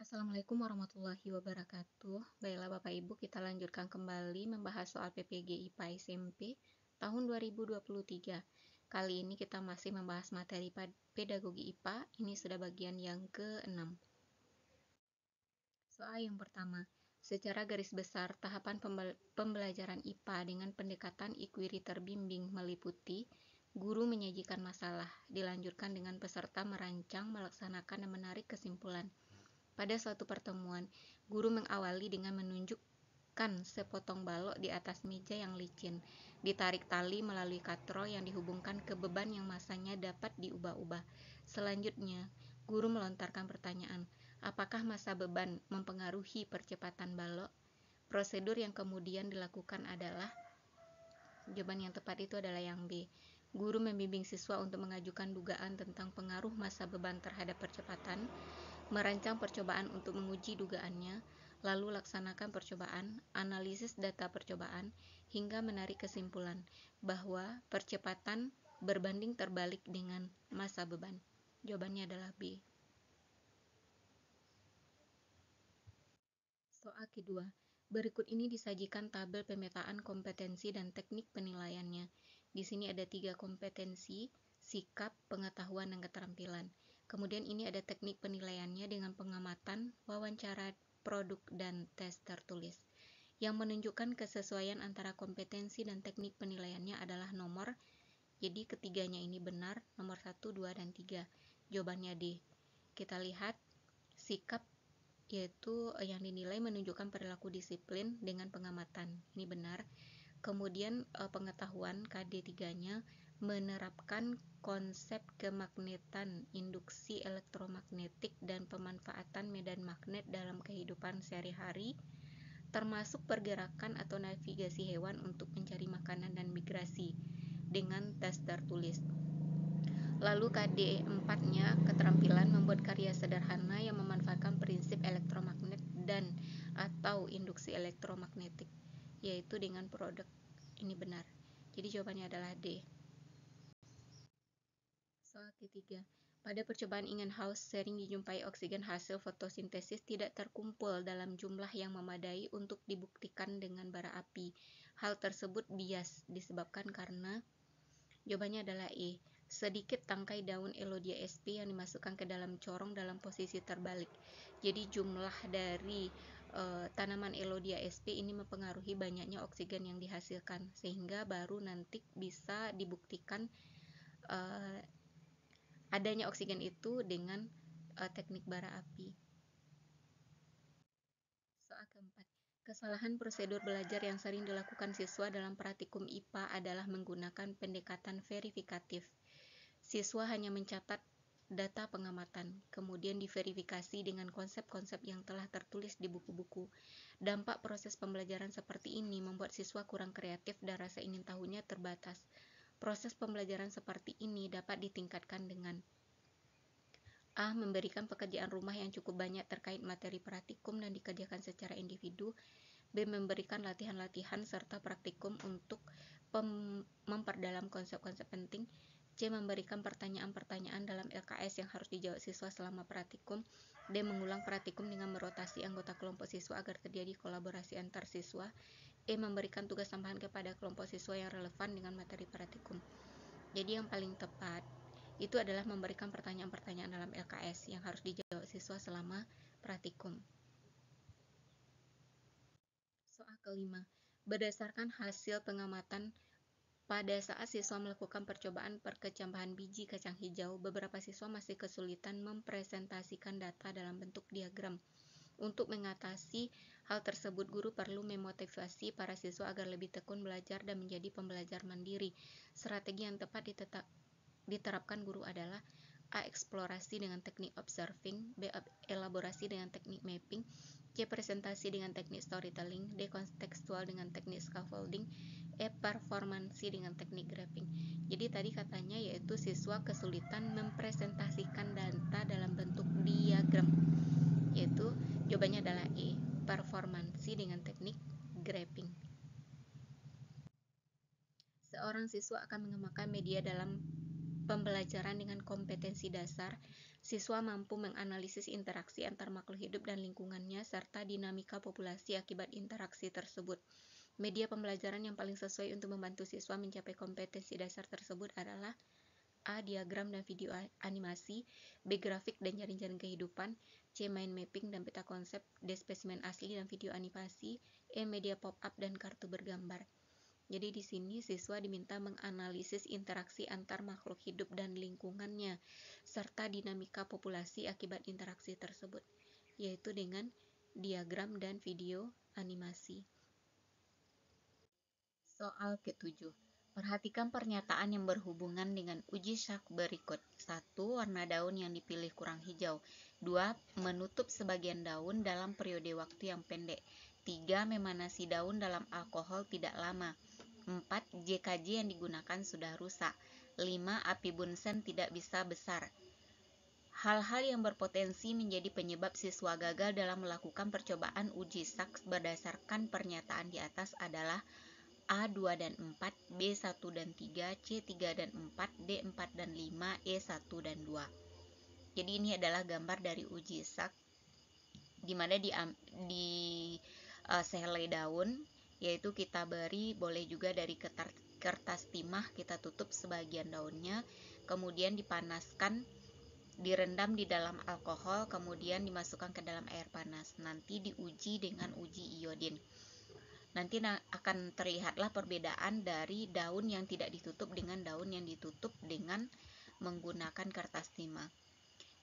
Assalamualaikum warahmatullahi wabarakatuh. Baiklah Bapak Ibu, kita lanjutkan kembali membahas soal PPG IPA SMP tahun 2023. Kali ini kita masih membahas materi pedagogi IPA, ini sudah bagian yang ke-6. Soal yang pertama, secara garis besar tahapan pembelajaran IPA dengan pendekatan inquiry terbimbing meliputi guru menyajikan masalah, dilanjutkan dengan peserta merancang, melaksanakan, dan menarik kesimpulan. Pada suatu pertemuan, guru mengawali dengan menunjukkan sepotong balok di atas meja yang licin, ditarik tali melalui katro yang dihubungkan ke beban yang masanya dapat diubah-ubah. Selanjutnya, guru melontarkan pertanyaan, apakah massa beban mempengaruhi percepatan balok? Prosedur yang kemudian dilakukan adalah, jawaban yang tepat itu adalah yang B. Guru membimbing siswa untuk mengajukan dugaan tentang pengaruh massa beban terhadap percepatan, merancang percobaan untuk menguji dugaannya, lalu laksanakan percobaan, analisis data percobaan, hingga menarik kesimpulan bahwa percepatan berbanding terbalik dengan massa beban. Jawabannya adalah B. Soal kedua, berikut ini disajikan tabel pemetaan kompetensi dan teknik penilaiannya. Di sini ada 3 kompetensi, sikap, pengetahuan, dan keterampilan. Kemudian ini ada teknik penilaiannya dengan pengamatan, wawancara produk, dan tes tertulis. Yang menunjukkan kesesuaian antara kompetensi dan teknik penilaiannya adalah nomor, jadi ketiganya ini benar, nomor 1, 2, dan 3. Jawabannya D. Kita lihat sikap, yaitu yang dinilai menunjukkan perilaku disiplin dengan pengamatan. Ini benar. Kemudian pengetahuan KD3-nya menerapkan konsep kemagnetan, induksi elektromagnetik, dan pemanfaatan medan magnet dalam kehidupan sehari-hari, termasuk pergerakan atau navigasi hewan untuk mencari makanan dan migrasi dengan tes tertulis. Lalu KD4-nya keterampilan membuat karya sederhana yang memanfaatkan prinsip elektromagnet dan atau induksi elektromagnetik, yaitu dengan produk. Ini benar. Jadi jawabannya adalah D. Soal ketiga, pada percobaan Ingenhouse, sering dijumpai oksigen hasil fotosintesis tidak terkumpul dalam jumlah yang memadai untuk dibuktikan dengan bara api. Hal tersebut bias disebabkan karena, jawabannya adalah E. Sedikit tangkai daun Elodea sp yang dimasukkan ke dalam corong dalam posisi terbalik. Jadi jumlah dari tanaman Elodea sp ini mempengaruhi banyaknya oksigen yang dihasilkan, sehingga baru nanti bisa dibuktikan adanya oksigen itu dengan teknik bara api. Soal keempat, kesalahan prosedur belajar yang sering dilakukan siswa dalam praktikum IPA adalah menggunakan pendekatan verifikatif. Siswa hanya mencatat data pengamatan, kemudian diverifikasi dengan konsep-konsep yang telah tertulis di buku-buku. Dampak proses pembelajaran seperti ini membuat siswa kurang kreatif dan rasa ingin tahunya terbatas. Proses pembelajaran seperti ini dapat ditingkatkan dengan A. Memberikan pekerjaan rumah yang cukup banyak terkait materi praktikum dan dikerjakan secara individu. B. Memberikan latihan-latihan serta praktikum untuk memperdalam konsep-konsep penting. C. Memberikan pertanyaan-pertanyaan dalam LKS yang harus dijawab siswa selama praktikum. D. Mengulang praktikum dengan merotasi anggota kelompok siswa agar terjadi kolaborasi antar siswa. E. Memberikan tugas tambahan kepada kelompok siswa yang relevan dengan materi praktikum. Jadi yang paling tepat itu adalah memberikan pertanyaan-pertanyaan dalam LKS yang harus dijawab siswa selama praktikum. Soal kelima, berdasarkan hasil pengamatan pada saat siswa melakukan percobaan perkecambahan biji kacang hijau, beberapa siswa masih kesulitan mempresentasikan data dalam bentuk diagram. Untuk mengatasi hal tersebut, guru perlu memotivasi para siswa agar lebih tekun belajar dan menjadi pembelajar mandiri. Strategi yang tepat diterapkan guru adalah A. Eksplorasi dengan teknik observing, B. Elaborasi dengan teknik mapping, C. Presentasi dengan teknik storytelling, D. Kontekstual dengan teknik scaffolding, E. Performansi dengan teknik graphing. Jadi tadi katanya yaitu siswa kesulitan mempresentasikan data dalam bentuk diagram, yaitu jawabannya adalah E. Performansi dengan teknik graphing. Seorang siswa akan mengembangkan media dalam pembelajaran dengan kompetensi dasar, siswa mampu menganalisis interaksi antar makhluk hidup dan lingkungannya serta dinamika populasi akibat interaksi tersebut. Media pembelajaran yang paling sesuai untuk membantu siswa mencapai kompetensi dasar tersebut adalah A. Diagram dan video animasi, B. Grafik dan jaring-jaring kehidupan, C. Mind mapping dan peta konsep, D. Spesimen asli dan video animasi, E. Media pop-up dan kartu bergambar. Jadi di sini siswa diminta menganalisis interaksi antar makhluk hidup dan lingkungannya, serta dinamika populasi akibat interaksi tersebut, yaitu dengan diagram dan video animasi. Soal ke-7. Perhatikan pernyataan yang berhubungan dengan uji syak berikut. 1. Warna daun yang dipilih kurang hijau. 2. Menutup sebagian daun dalam periode waktu yang pendek. 3. Memanasi daun dalam alkohol tidak lama. 4. JKJ yang digunakan sudah rusak. 5. Api bunsen tidak bisa besar. Hal-hal yang berpotensi menjadi penyebab siswa gagal dalam melakukan percobaan uji syak berdasarkan pernyataan di atas adalah A 2 dan 4, B 1 dan 3, C 3 dan 4, D 4 dan 5, E 1 dan 2. Jadi ini adalah gambar dari uji syak di mana di sehelai daun, yaitu kita beri, boleh juga dari kertas timah kita tutup sebagian daunnya, kemudian dipanaskan, direndam di dalam alkohol, kemudian dimasukkan ke dalam air panas. Nanti diuji dengan uji iodin. Nanti akan terlihatlah perbedaan dari daun yang tidak ditutup dengan daun yang ditutup dengan menggunakan kertas timah.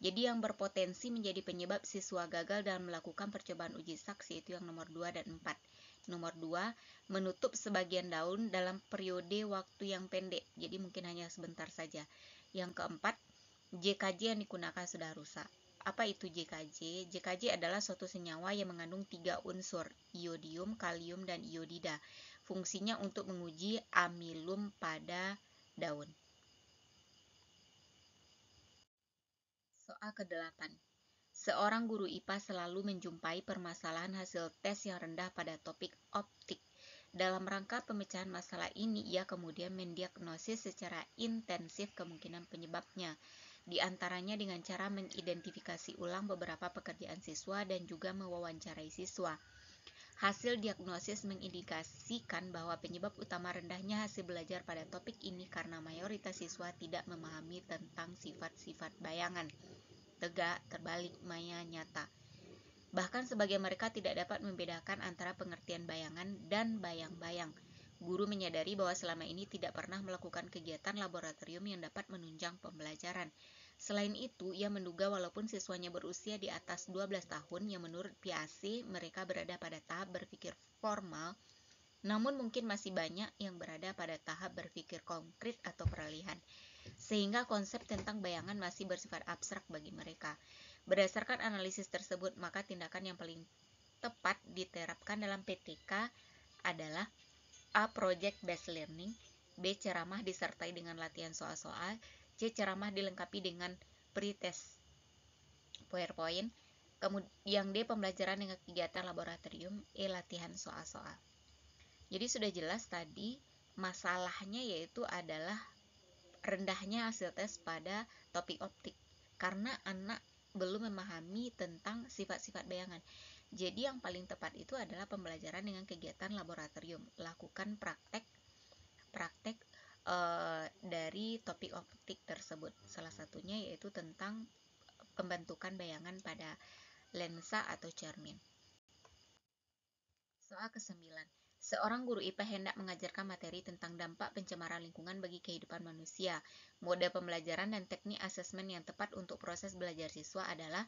Jadi yang berpotensi menjadi penyebab siswa gagal dalam melakukan percobaan uji syak yaitu yang nomor 2 dan 4. Nomor 2, menutup sebagian daun dalam periode waktu yang pendek, jadi mungkin hanya sebentar saja. Yang keempat, JKJ yang digunakan sudah rusak. Apa itu JKJ? JKJ adalah suatu senyawa yang mengandung 3 unsur, iodium, kalium, dan iodida. Fungsinya untuk menguji amilum pada daun. Soal ke-8. Seorang guru IPA selalu menjumpai permasalahan hasil tes yang rendah pada topik optik. Dalam rangka pemecahan masalah ini, ia kemudian mendiagnosis secara intensif kemungkinan penyebabnya, di antaranya dengan cara mengidentifikasi ulang beberapa pekerjaan siswa dan juga mewawancarai siswa. Hasil diagnosis mengindikasikan bahwa penyebab utama rendahnya hasil belajar pada topik ini karena mayoritas siswa tidak memahami tentang sifat-sifat bayangan, tegak, terbalik, maya, nyata. Bahkan sebagian mereka tidak dapat membedakan antara pengertian bayangan dan bayang-bayang. Guru menyadari bahwa selama ini tidak pernah melakukan kegiatan laboratorium yang dapat menunjang pembelajaran. Selain itu, ia menduga walaupun siswanya berusia di atas 12 tahun yang menurut PAC mereka berada pada tahap berpikir formal, namun mungkin masih banyak yang berada pada tahap berpikir konkret atau peralihan, sehingga konsep tentang bayangan masih bersifat abstrak bagi mereka. Berdasarkan analisis tersebut, maka tindakan yang paling tepat diterapkan dalam PTK adalah A. Project Based Learning, B. Ceramah disertai dengan latihan soal-soal, C. Ceramah dilengkapi dengan pre-test PowerPoint, kemudian D. Pembelajaran dengan kegiatan laboratorium, E. Latihan soal-soal. Jadi sudah jelas tadi masalahnya yaitu adalah rendahnya hasil tes pada topik optik karena anak belum memahami tentang sifat-sifat bayangan. Jadi yang paling tepat itu adalah pembelajaran dengan kegiatan laboratorium, lakukan praktek dari topik optik tersebut. Salah satunya yaitu tentang pembentukan bayangan pada lensa atau cermin. Soal ke-9. Seorang guru IPA hendak mengajarkan materi tentang dampak pencemaran lingkungan bagi kehidupan manusia. Mode pembelajaran dan teknik asesmen yang tepat untuk proses belajar siswa adalah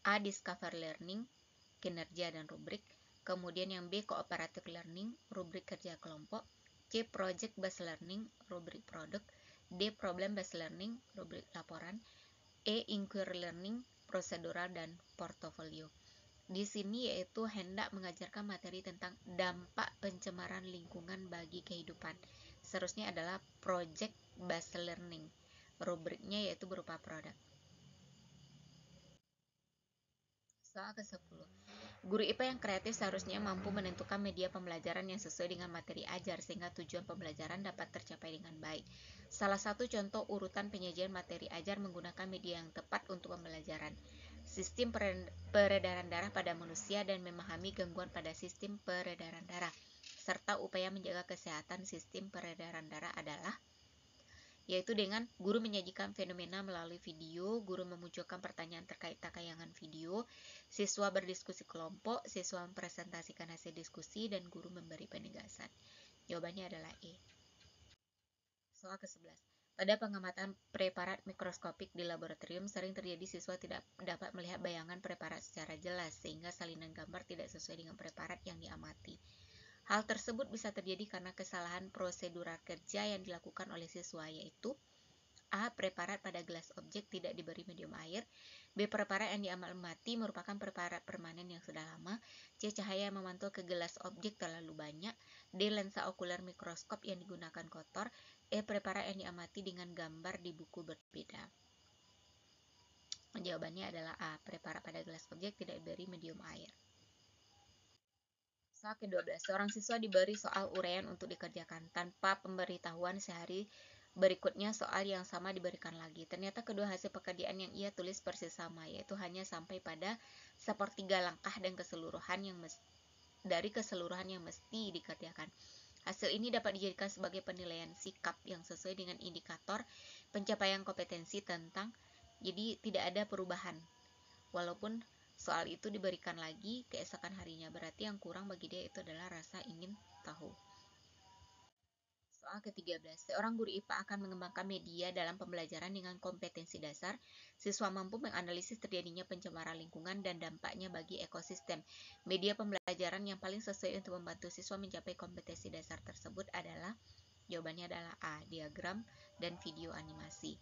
A. Discover Learning, kinerja dan rubrik. Kemudian yang B. Cooperative Learning, rubrik kerja kelompok. C. Project Based Learning, rubrik produk. D. Problem Based Learning, rubrik laporan. E. Inquiry Learning, prosedural dan portofolio. Di sini yaitu hendak mengajarkan materi tentang dampak pencemaran lingkungan bagi kehidupan. Seterusnya adalah Project Based Learning, rubriknya yaitu berupa produk. Soal ke-10. Guru IPA yang kreatif seharusnya mampu menentukan media pembelajaran yang sesuai dengan materi ajar sehingga tujuan pembelajaran dapat tercapai dengan baik. Salah satu contoh urutan penyajian materi ajar menggunakan media yang tepat untuk pembelajaran. Sistem peredaran darah pada manusia dan memahami gangguan pada sistem peredaran darah, serta upaya menjaga kesehatan sistem peredaran darah adalah yaitu dengan guru menyajikan fenomena melalui video, guru memunculkan pertanyaan terkait tayangan video, siswa berdiskusi kelompok, siswa mempresentasikan hasil diskusi, dan guru memberi penegasan. Jawabannya adalah E. Soal ke-11. Pada pengamatan preparat mikroskopik di laboratorium, sering terjadi siswa tidak dapat melihat bayangan preparat secara jelas, sehingga salinan gambar tidak sesuai dengan preparat yang diamati. Hal tersebut bisa terjadi karena kesalahan prosedural kerja yang dilakukan oleh siswa, yaitu A. Preparat pada gelas objek tidak diberi medium air. B. Preparat yang diamati merupakan preparat permanen yang sudah lama. C. Cahaya yang memantul ke gelas objek terlalu banyak. D. Lensa okuler mikroskop yang digunakan kotor. E. Preparat yang diamati dengan gambar di buku berbeda. Jawabannya adalah A. Preparat pada gelas objek tidak diberi medium air. Soal ke-12. Seorang siswa diberi soal uraian untuk dikerjakan. Tanpa pemberitahuan sehari berikutnya soal yang sama diberikan lagi. Ternyata kedua hasil pekerjaan yang ia tulis persis sama, yaitu hanya sampai pada sepertiga langkah dan dari keseluruhan yang mesti dikerjakan. Hasil ini dapat dijadikan sebagai penilaian sikap yang sesuai dengan indikator pencapaian kompetensi tentang, jadi tidak ada perubahan. Walaupun soal itu diberikan lagi keesokan harinya, berarti yang kurang bagi dia itu adalah rasa ingin tahu. Soal ke-13. Seorang guru IPA akan mengembangkan media dalam pembelajaran dengan kompetensi dasar. Siswa mampu menganalisis terjadinya pencemaran lingkungan dan dampaknya bagi ekosistem. Media pembelajaran yang paling sesuai untuk membantu siswa mencapai kompetensi dasar tersebut adalah, jawabannya adalah A. Diagram dan video animasi.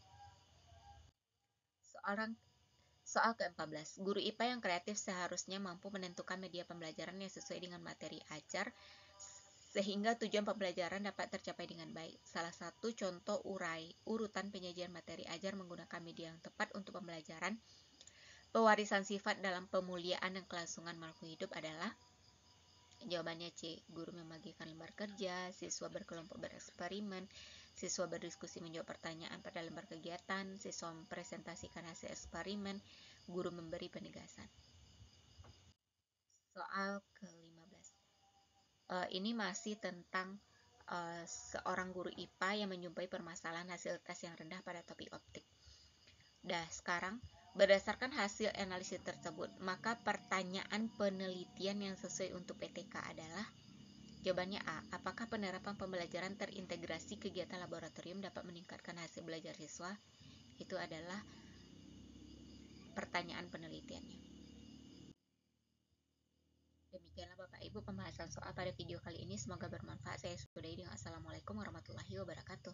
Soal ke-14. Guru IPA yang kreatif seharusnya mampu menentukan media pembelajaran yang sesuai dengan materi ajar sehingga tujuan pembelajaran dapat tercapai dengan baik. Salah satu contoh urutan penyajian materi ajar menggunakan media yang tepat untuk pembelajaran pewarisan sifat dalam pemuliaan dan kelangsungan makhluk hidup adalah, jawabannya C. Guru membagikan lembar kerja, siswa berkelompok bereksperimen, siswa berdiskusi menjawab pertanyaan pada lembar kegiatan, siswa mempresentasikan hasil eksperimen, guru memberi penegasan. Soal ke-15. Ini masih tentang seorang guru IPA yang menjumpai permasalahan hasil tes yang rendah pada topik optik. Sekarang berdasarkan hasil analisis tersebut, maka pertanyaan penelitian yang sesuai untuk PTK adalah, jawabannya A. Apakah penerapan pembelajaran terintegrasi kegiatan laboratorium dapat meningkatkan hasil belajar siswa? Itu adalah pertanyaan penelitiannya. Demikianlah Bapak Ibu pembahasan soal pada video kali ini. Semoga bermanfaat. Saya sudahi dengan Assalamualaikum warahmatullahi wabarakatuh.